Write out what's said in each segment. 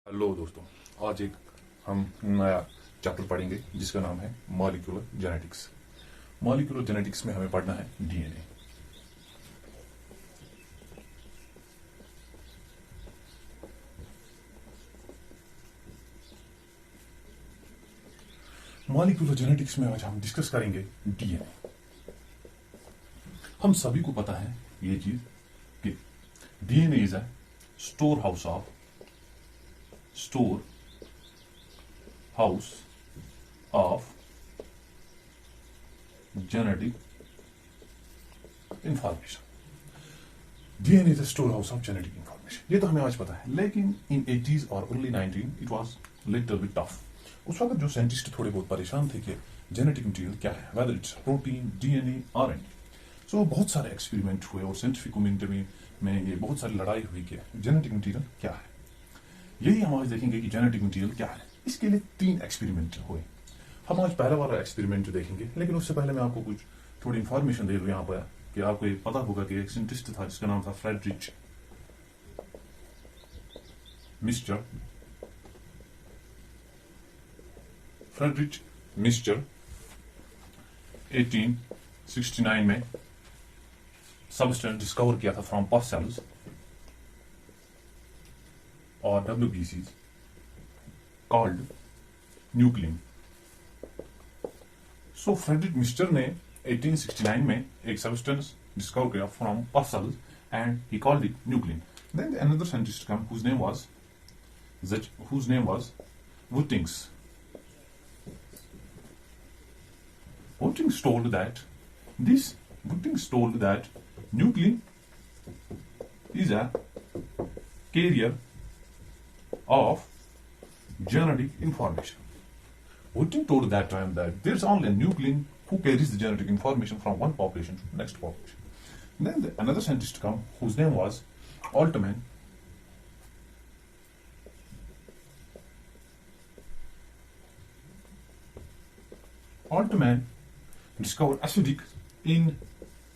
Hello दोस्तों, आज एक हम नया चैप्टर पढ़ेंगे जिसका नाम है मॉलिक्यूलर जेनेटिक्स। मॉलिक्यूलर जेनेटिक्स में हमें पढ़ना है डीएनए। मॉलिक्यूलर जेनेटिक्स में आज हम डिस्कस करेंगे डीएनए। हम सभी को पता है ये चीज कि DNA is a store house of genetic information। DNA is a store house of genetic information, ये तो हमें आज पता है, लेकिन इन 80s और early 19 it was little bit tough. उस वक्त जो साइंटिस्ट थोड़े बहुत परेशान थे कि जेनेटिक मटेरियल क्या है, whether it's protein, DNA, RNA. So बहुत सारे एक्सपेरिमेंट हुए और साइंटिफिक कम्युनिटी में ये बहुत सारी लड़ाई हुई कि जेनेटिक मटेरियल क्या है। यही हम आज देखेंगे कि जेनेटिक मटेरियल क्या है। इसके लिए 3 एक्सपेरिमेंट हुए। हम आज पहला वाला एक्सपेरिमेंट देखेंगे, लेकिन उससे पहले मैं आपको कुछ थोड़ी इंफॉर्मेशन दे दूं यहाँ पर कि आपको ये पता होगा कि एक साइंटिस्ट था जिसका नाम था फ्रेडरिच मिस्टर 1869 में सबस्टेंस डिस्कवर किया था फ्रॉम पस सेल्स और WBCs कॉल्ड न्यूक्लिन। सो फ्रेडरिक मिस्टर ने 1869 में एक सब्सटेंस डिस्कवर किया फ्रॉम पस sales and he called it nuclein. Then another scientist came whose name was Wootings. Wootings told that nuclein is a carrier of genetic information. Wootings told that time that there's only a nuclein who carries the genetic information from one population to the next population. Then another scientist came whose name was Altman. Altman discovered acidic in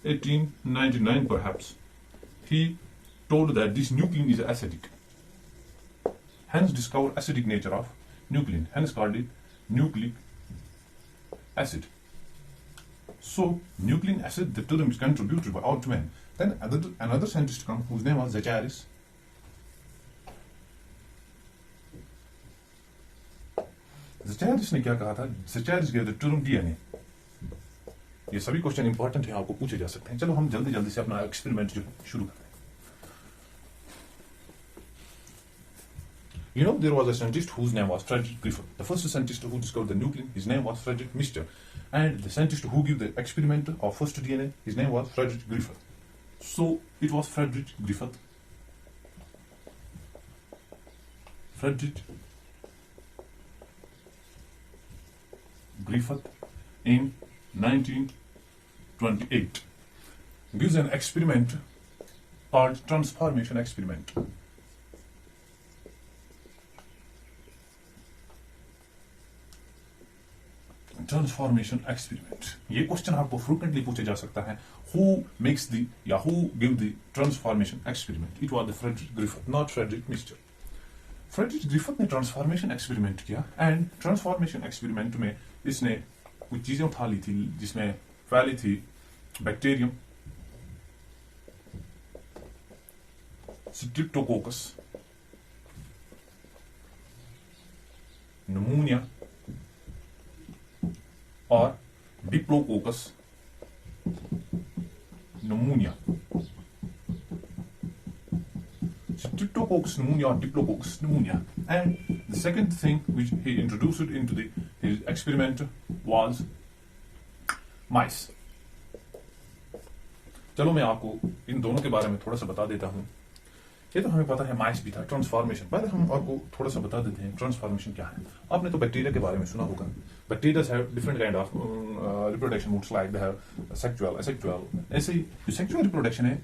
1899 perhaps. He told that this nuclein is acidic. Hence discovered acidic nature of nuclein. Hence called it nucleic acid. So nucleic acid, the term is contributed by Altman. Then another scientist come whose name was Zacharis. Zacharis ने क्या कहा था? Zacharis gave the term DNA. ये सभी question important है, आपको पूछे जा सकते हैं। चलो हम जल्दी जल्दी से अपना एक्सपेरिमेंट शुरू करते हैं। You know, there was a scientist whose name was Frederick Griffet. The first scientist who discovered the nuclein, his name was Frederick Mister. And the scientist who gave the experiment of first DNA, his name was Frederick Griffet. So it was Frederick Griffet in 1928 gives an experiment called transformation experiment. Transformation experiment, ये क्वेश्चन आपको frequently पूछा जा सकता है। Who makes the या who give the transformation experiment? It was the Frederick Griffith, not Frederick mister. Frederick Griffith ने transformation experiment किया एंड ट्रांसफॉर्मेशन एक्सपेरिमेंट में इसने कुछ चीजें उठा ली थी जिसमें पहली थी बैक्टीरियम, स्ट्रिप्टोकोकस, निमोनिया और diplococcus pneumonia. Streptococcus pneumonia or Diplococcus pneumonia. And the second thing which he introduced into his experiment was mice. चलो मैं आपको इन दोनों के बारे में थोड़ा सा बता देता हूँ। ये तो हमें पता है माइस भी था, ट्रांसफॉर्मेशन। पहले हम आपको थोड़ा सा बता देते हैं ट्रांसफॉर्मेशन क्या है। आपने तो बैक्टीरिया के बारे में सुना होगा। Bacteria have different kind of reproduction modes, like they have sexual, asexual. ऐसे ही जो सेक्सुअल रिप्रोडक्शन है,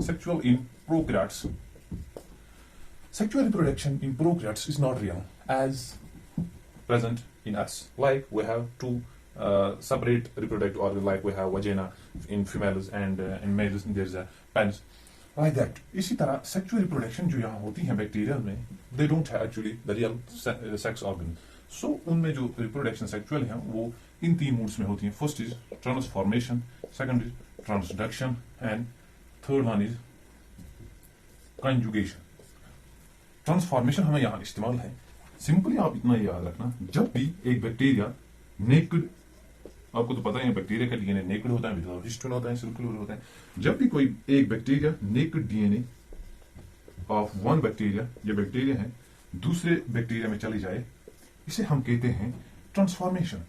sexual in prokaryotes, sexual reproduction in prokaryotes is not real as present in us. Like we have two separate reproductive organs, like we have vagina in females and in males there's a penis. Like that. इसी तरह sexual reproduction जो यहाँ होती है bacteria में, they don't have actually the real sex organ. So उनमें जो reproduction sexual है वो इन 3 मूड्स में होती है। First is transformation, second is transduction and third one is conjugation. Transformation हमें यहाँ इस्तेमाल है। सिंपली आप इतना याद रखना, जब भी एक बैक्टीरिया नेकेड, आपको तो पता ही है बैक्टीरिया का डीएनए नेकेड होता है, विदाउट हिस्टोन होता है, सर्कुलर होता है। जब भी कोई एक bacteria naked DNA of one bacteria, ये बैक्टीरिया है, दूसरे बैक्टीरिया में चली जाए, इसे हम कहते हैं ट्रांसफॉर्मेशन।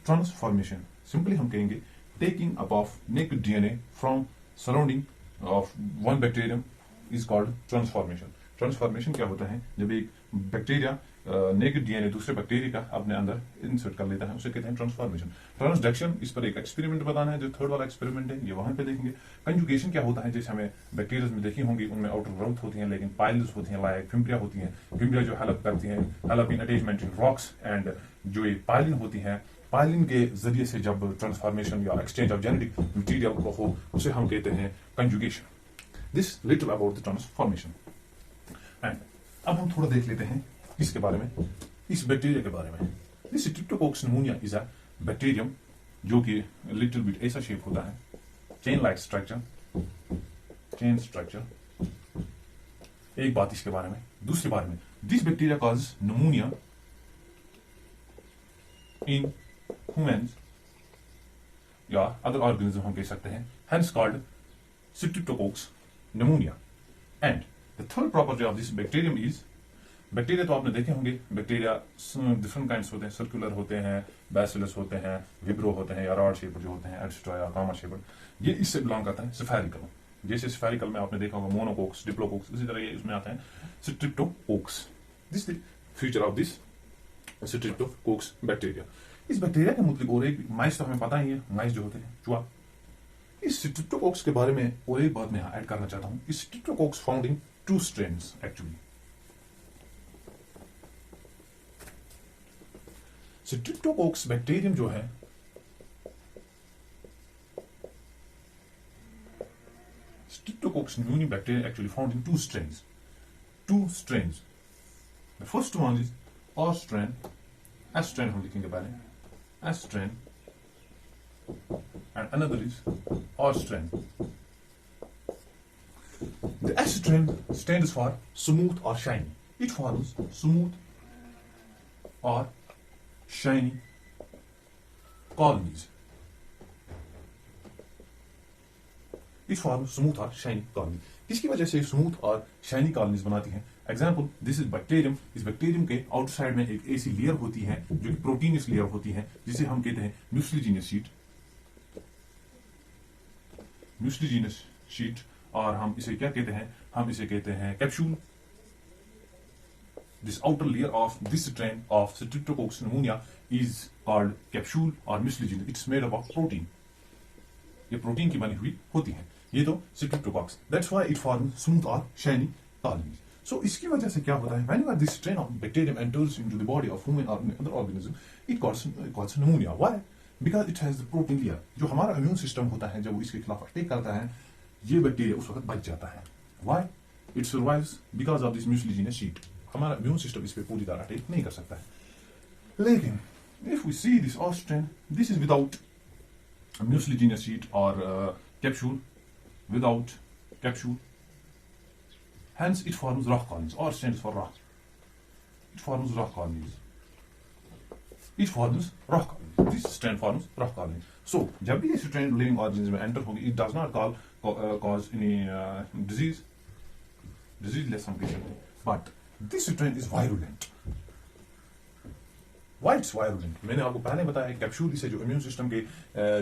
ट्रांसफॉर्मेशन सिंपली हम कहेंगे taking up of naked DNA from surrounding of one bacterium is called transformation. Transformation क्या होता है? जब एक बैक्टीरिया नेकेड डीएनए दूसरे बैक्टीरिया का अपने अंदर इंसर्ट कर लेता है, उसे कहते हैं ट्रांसफॉर्मेशन। ट्रांसडक्शन, इस पर एक एक्सपेरिमेंट बताना है, जो थर्ड वाला एक्सपेरिमेंट है ये वहां पे देखेंगे। कंजुगेशन क्या होता है? जैसे हमें बैक्टीरिया में देखी होंगी, उनमें आउटर ग्रोथ होती है, लेकिन पाइल्स होती है, लाइक फिम्ब्रिया होती है। फिम्ब्रिया जो हेल्प करती है, help in attachment in rocks, and जो ये पाइलिन होती है, पाइलिन के जरिए से जब ट्रांसफॉर्मेशन या एक्सचेंज ऑफ जेनेटिक मटीरियल को हो, उसे हम कहते हैं conjugation. This little about the transformation. And अब हम थोड़ा देख लेते हैं इसके बारे में, इस बैक्टीरिया के बारे में। This Streptococcus pneumonia is a bacterium जो कि लिटिल बिट ऐसा शेप होता है, chain like structure, chain structure. एक बात इसके बारे में। दूसरे बारे में, this bacteria cause pneumonia in humans या अदर ऑर्गेनिज्म हम कह सकते हैं, hence called Streptococcus pneumonia. And the third property of this bacterium is, bacteria तो आपने देखे होंगे, बैक्टीरिया डिफरेंट काइंड्स होते हैं, सर्कुलर होते हैं, बैसिलस होते हैं, विब्रो होते हैं, या रॉड शेप जो होते हैं, एटस्ट्रा या कामा शेप। ये इससे बिलोंग करता है स्फेरिकल। जैसे स्फेरिकल में आपने देखा होगा मोनोकोक्स, डिप्लोकोक्स, इसी तरह ये इसमें आता है Streptococcus. This the feature of this Streptococcus bacteria. इस बैक्टीरिया के मुताबिक और एक, माइस तो हमें पता ही है, माइस जो होते हैं चूहा। इस स्ट्रेप्टोकोकस के बारे में और एक बात मैं यहाँ ऐड करना चाहता हूँ। इस Streptococcus found in 2 strains actually. Streptococcus bacterium जो है, Streptococcus pneumonia bacteria actually found in 2 strains. 2 strains. The first one is R strain. S strain हम लिखेंगे पहले, S strain, and another is R strain. The S strain stands for smooth or shiny. It forms smooth or shiny colonies. It forms smooth or shiny colony. किसकी वजह से smooth और shiny colonies बनाती हैं? Example, this is bacterium. इस bacterium के outside में एक ऐसी लेयर होती है जो कि प्रोटीनियस लेयर होती है, जिसे हम कहते हैं म्यूस्लीजीनियस शीट। म्यूस्लीजीनियस शीट, और हम इसे क्या कहते हैं? हम इसे कहते हैं capsule. This outer layer of this strain of Streptococcus pneumonia is called capsule or mucilagine. It's made up of protein. ये प्रोटीन की बनी हुई होती है। ये तो Streptococcus. That's why it forms smooth or shiny colonies. So इसकी वजह से क्या होता है? Whenever this strain of bacterium enters into the body of human or other organism, it causes pneumonia. Why? Because it has the protein layer. जो हमारा immune system होता है, जब वो इसके खिलाफ अटैक करता है, ये बैक्टीरिया उस वक्त बच जाता है। Why? It survives because of this mucilaginous sheet. हमारा इम्यून सिस्टम इस पे पूरी तरह अटैक नहीं कर सकता है। लेकिन if we see this R strain, this is without mucilaginous sheet or capsule, without capsule, hence it forms rock colonies. R stands for rock. It forms rock colonies. It forms rock colonies. This strain forms rock colonies. So जब भी ये strain living organism में enter होगी, it does not cause any disease, diseaseless हम कह सकते हैं, but this strain is virulent. Why it's virulent? मैंने आपको पहले बताया, कैप्सूल इसे जो इम्यून सिस्टम के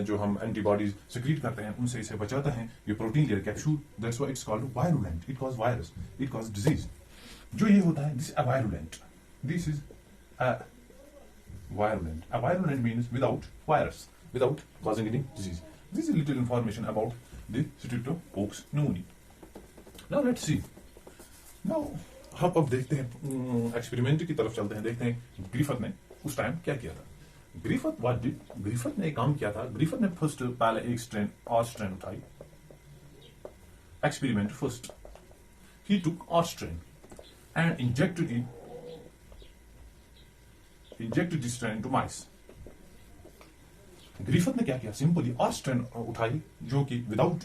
जो हम एंटीबॉडीज सिक्रीट करते हैं उनसे इसे बचाता है। ये protein layer capsule, that's why it's called virulent. It cause virus, it cause disease. जो ये होता है, this avirulent, this is a virulent. A virulent means without virus, without causing any disease. This is little information about the streptococcus pneumonia. Now let's see. Now हम अब देखते हैं, experiment की तरफ चलते हैं, देखते हैं ग्रिफेट ने उस टाइम क्या किया था। ग्रिफेट ने एक काम किया था। ग्रिफेट ने फर्स्ट पहले एक स्ट्रेन, R strain उठाई, experiment first. He took R strain and injected this strain into mice. Griffith ने क्या किया, सिंपली आर स्ट्रेन उठाई जो कि विदाउट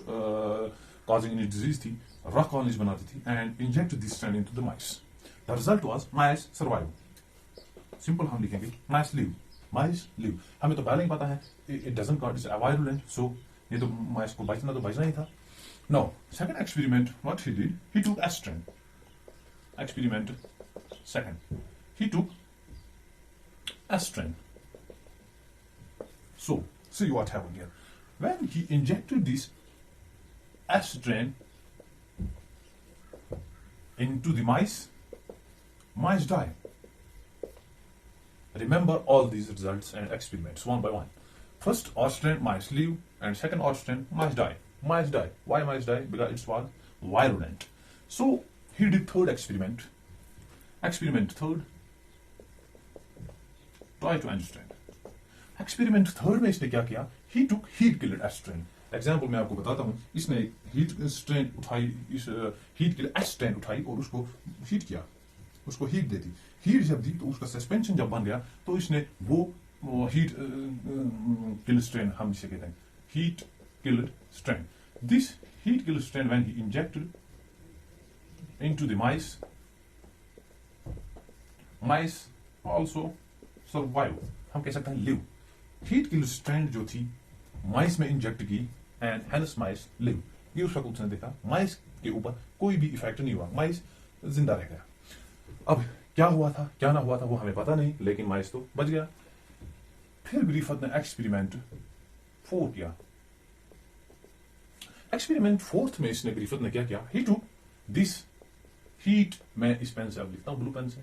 causing any disease थी, रॉक कॉलोनीज बनाती थी, and inject this strain into the mice. The result was mice survive. Simple हम लिखेंगे माइस लिव. हमें तो पहले ही पता है it doesn't cause it's virulent, so ये तो माइस को बचना ही था. Now second experiment what he did, he took strain. Experiment second, he took strain. So, see what happened here. When he injected this estrone into the mice die. Remember all these results and experiments one by one. First estrone, mice live, and second estrone, mice die. Why mice die? Because it was virulent. So, he did third experiment. Experiment third. Try to understand. Experiment third में इसने क्या किया, ही took heat killed एस्ट्रेन. Example मैं आपको बताता हूं. इसने heat strain उठाई, इस हीट किल्ड एस्ट्रेन उठाई और उसको हीट किया, उसको हीट दे दी. हीट जब दी तो उसका सस्पेंशन जब बन गया तो इसने वो हीट किल्ड स्ट्रेन, हम जिसे कहते हैं heat killed strain. This heat killed strain when he injected into the mice also survive. हम कह सकते हैं लिव. हीट किल्ड स्ट्रेन जो थी माइस में इंजेक्ट की एंड हेंस माइस लिव. ये उस वक्त उसने देखा माइस के ऊपर कोई भी इफेक्ट नहीं हुआ, माइस जिंदा रह गया. अब क्या हुआ था क्या ना हुआ था वो हमें पता नहीं, लेकिन माइस तो बच गया. फिर ग्रिफिथ ने एक्सपेरिमेंट फोर किया. एक्सपेरिमेंट फोर्थ में इसने ग्रिफिथ ने क्या किया, ही टुक दिस हीट, मैं इस पेन से अब लिखता हूं ब्लू पेन से,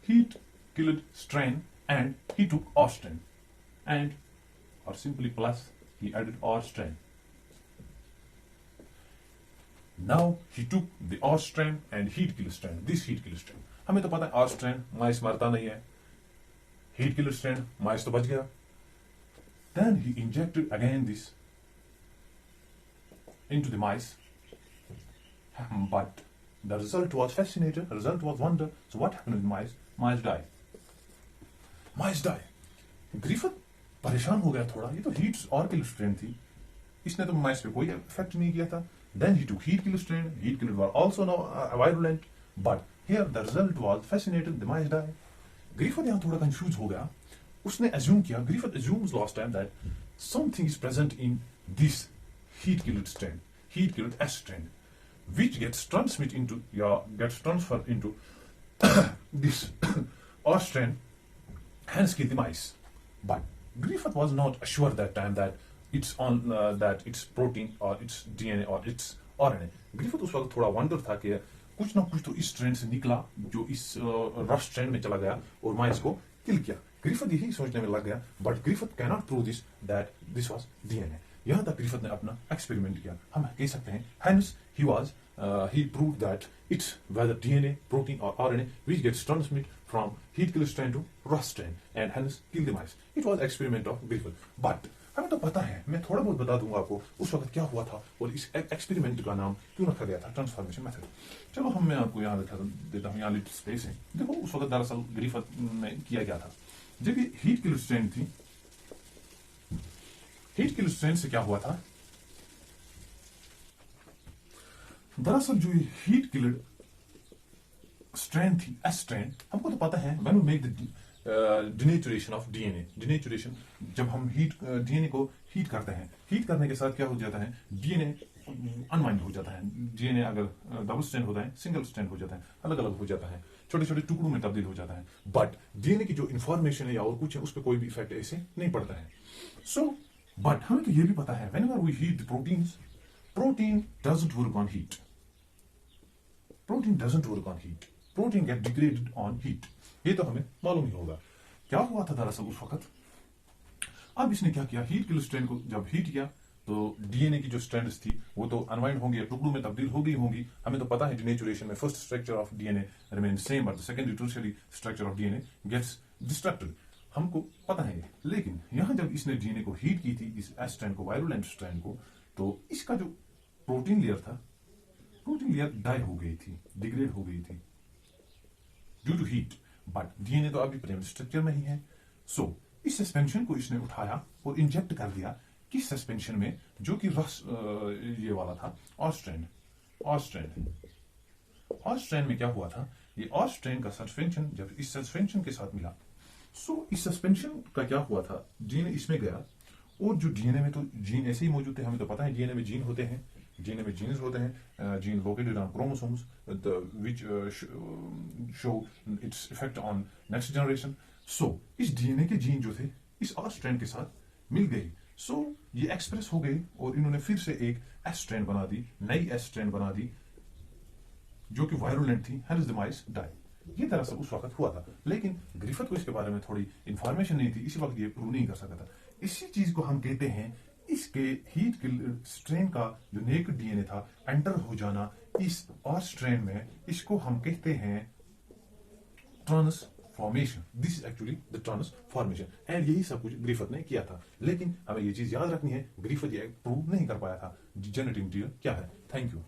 heat killed strain and he took R strain or simply plus he added R strain. Now he took the R strain and heat killed strain. This heat killed strain. हमें तो पता है R strain माइस मारता नहीं है, heat killed strain माइस तो बच गया. Then he injected again this into the mice, but the result was fascinating. The result was wonder. So what happened with mice? Mice die. Griffith परेशान हो गया थोड़ा, ये तो हीट और किल स्ट्रेन थी, इसने तो माइस पे कोई इफेक्ट नहीं किया था. Then he took heat kill strain, heat kill were also no virulent, but here the result was fascinating, the mice die. Griffith यहां थोड़ा कंफ्यूज हो गया. उसने अज्यूम किया, Griffith assumes last time that something is present in this heat killed strain, heat killed strain, which gets transferred into this R strain, hence kill the mice. But Griffet was not assured that time that it's protein or it's DNA or it's RNA. Griffet उस वक्त थोड़ा wonder था कि कुछ ना कुछ तो इस स्ट्रेन से निकला जो इस रफ स्ट्रेन में चला गया और माइस को किल किया. ग्रिफिथ यही सोचने में लग गया, but Griffith cannot prove this that this was DNA. यहां तक ग्रिफिथ ने अपना एक्सपेरिमेंट किया, हम कह सकते हैं. Hence he proved that it's whether DNA, protein or RNA which gets transmitted from heat kill strain to rust strain and hence kill the mice. It was experiment of Griffith. But हमें तो पता है, मैं थोड़ा बहुत बता दूंगा आपको उस वक्त क्या हुआ था और इस एक्सपेरिमेंट का नाम क्यों रखा गया था, ट्रांसफॉर्मेशन मेथड. चलो मैं आपको यहाँ देता हूँ, यहाँ लिटिल स्पेस है. देखो उस वक्त दरअसल ग्रिफिथ में किया गया था जब ये हीट किल स्ट्रेन थी. हीट किल स्ट्रेन से क्या हुआ था, दरअसल जो ये हीट किल्ड स्ट्रेन थी एस्ट्रेन, हमको तो पता है when we make the denaturation of DNA, denaturation जब हम डीएनए को हीट करते हैं, हीट करने के साथ क्या हो जाता है, डीएनए अनवाइंड हो जाता है. डीएनए अगर डबल स्ट्रैंड होता है, सिंगल स्ट्रैंड हो जाता है, अलग अलग हो जाता है, छोटे छोटे टुकड़ों में तब्दील हो जाता है. बट डीएनए की जो इन्फॉर्मेशन है या और कुछ है उस पर कोई भी इफेक्ट ऐसे नहीं पड़ता है. सो बट हमें तो ये भी पता है whenever we heat the proteins, protein doesn't work on heat. Protein doesn't work on heat. Protein get degraded on heat. ये तो हमें मालूम ही होगा. क्या हुआ था दरअसल उस वक्त, अब इसने क्या किया, हीट किल स्ट्रेन को जब हीट किया तो डीएनए की जो स्ट्रैंड्स थी वो तो अनवाइंड होंगी, टुकड़ों में तब्दील हो गई होंगी. हमें तो पता है डिनेचुरेशन में first structure of DNA remain same but the secondary tertiary structure of DNA gets destructed. हमको पता है. लेकिन यहां जब इसने डीएनए को हीट की थी, इस एस स्ट्रैंड को, वायरुलेंट स्ट्रैंड को, तो इसका जो प्रोटीन लेयर था प्रोटीन लेयर डाई हो गई थी, डिग्रेड हो गई थी due to heat, but DNA तो अभी प्रेम स्ट्रक्चर में ही है। सो इस सस्पेंशन को इसने उठाया और इंजेक्ट कर दिया किस सस्पेंशन में, जो कि रस ये वाला था, ऑस्ट्रेन। ऑस्ट्रेन में क्या हुआ था, ये ऑस्ट्रेन का सस्पेंशन जब इस सस्पेंशन के साथ मिला, सो इस सस्पेंशन का क्या हुआ था, जीन इसमें गया, और जो डीएनए में तो जीन ऐसे ही मौजूद थे, हमें तो पता है डीएनए में जीन होते हैं, डीएनए में जीन्स होते हैं, gene located on chromosomes which show its effect on next generation. So इस डीएनए के जीन जो थे इस आर स्ट्रैंड के साथ मिल गए, सो ये एक्सप्रेस हो गए और इन्होंने फिर से एक एस स्ट्रैंड बना दी, नई एस स्ट्रैंड बना दी जो कि वायरुलेंट थी, हेंस द माइस डाई। ये दरअसल उस वक्त हुआ था, लेकिन ग्रिफिथ को इसके बारे में थोड़ी इंफॉर्मेशन नहीं थी, इसी वक्त ये प्रूव नहीं कर सकता था। इसी चीज को हम कहते हैं, इसके हीट स्ट्रेन का जो नेकेड डीएनए था एंटर हो जाना इस और स्ट्रेन में, इसको हम कहते हैं transformation. This is actually the transformation, and यही सब कुछ ग्रिफिथ ने किया था। लेकिन हमें ये चीज याद रखनी है, ग्रिफिथ ये प्रूव नहीं कर पाया था जेनेटिक मटीरियल क्या है। Thank you.